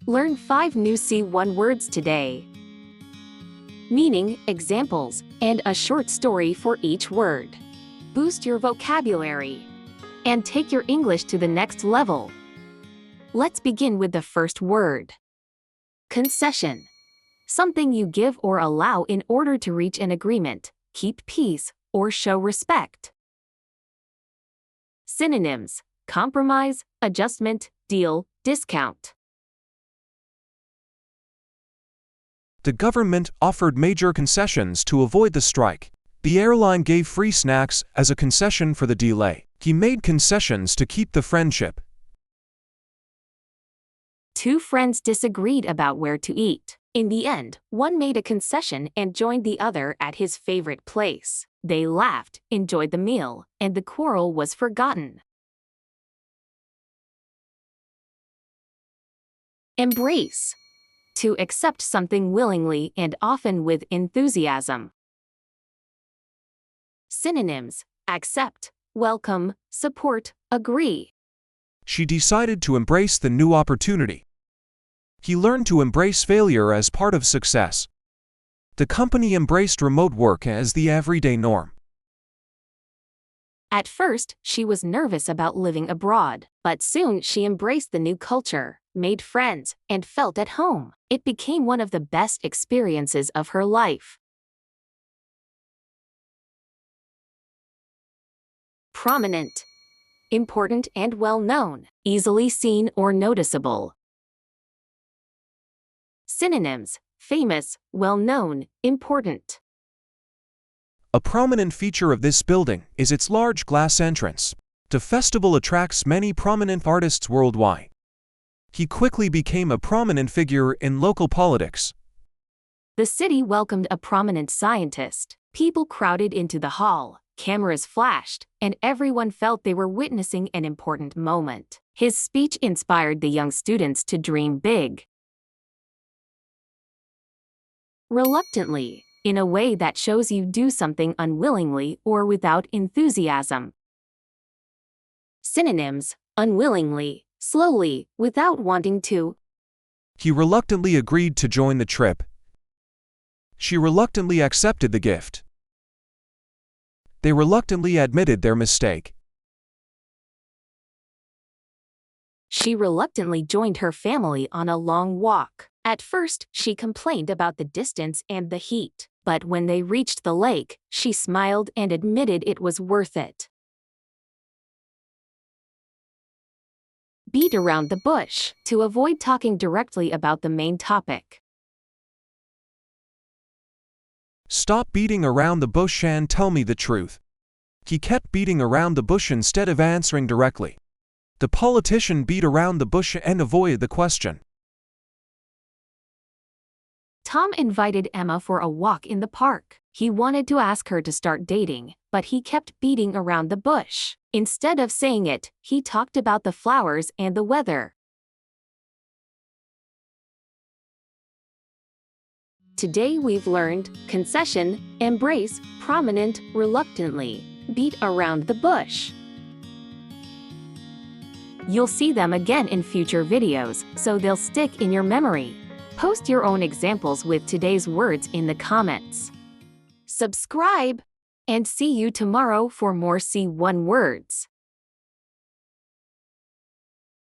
Learn 5 new C1 words today. Meaning, examples, and a short story for each word. Boost your vocabulary and take your English to the next level. Let's begin with the first word. Concession. Something you give or allow in order to reach an agreement, keep peace, or show respect. Synonyms: compromise, adjustment, deal, discount. The government offered major concessions to avoid the strike. The airline gave free snacks as a concession for the delay. He made concessions to keep the friendship. Two friends disagreed about where to eat. In the end, one made a concession and joined the other at his favorite place. They laughed, enjoyed the meal, and the quarrel was forgotten. Embrace. To accept something willingly and often with enthusiasm. Synonyms: accept, welcome, support, agree. She decided to embrace the new opportunity. He learned to embrace failure as part of success. The company embraced remote work as the everyday norm. At first, she was nervous about living abroad, but soon she embraced the new culture, made friends, and felt at home. It became one of the best experiences of her life. Prominent. Important and well-known, easily seen or noticeable. Synonyms: famous, well-known, important. A prominent feature of this building is its large glass entrance. The festival attracts many prominent artists worldwide. He quickly became a prominent figure in local politics. The city welcomed a prominent scientist. People crowded into the hall, cameras flashed, and everyone felt they were witnessing an important moment. His speech inspired the young students to dream big. Reluctantly. In a way that shows you do something unwillingly or without enthusiasm. Synonyms: unwillingly, slowly, without wanting to. He reluctantly agreed to join the trip. She reluctantly accepted the gift. They reluctantly admitted their mistake. She reluctantly joined her family on a long walk. At first, she complained about the distance and the heat, but when they reached the lake, she smiled and admitted it was worth it. Beat around the bush. To avoid talking directly about the main topic. Stop beating around the bush and tell me the truth. He kept beating around the bush instead of answering directly. The politician beat around the bush and avoided the question. Tom invited Emma for a walk in the park. He wanted to ask her to start dating, but he kept beating around the bush. Instead of saying it, he talked about the flowers and the weather. Today we've learned concession, embrace, prominent, reluctantly, beat around the bush. You'll see them again in future videos, so they'll stick in your memory. Post your own examples with today's words in the comments. Subscribe, and see you tomorrow for more C1 words.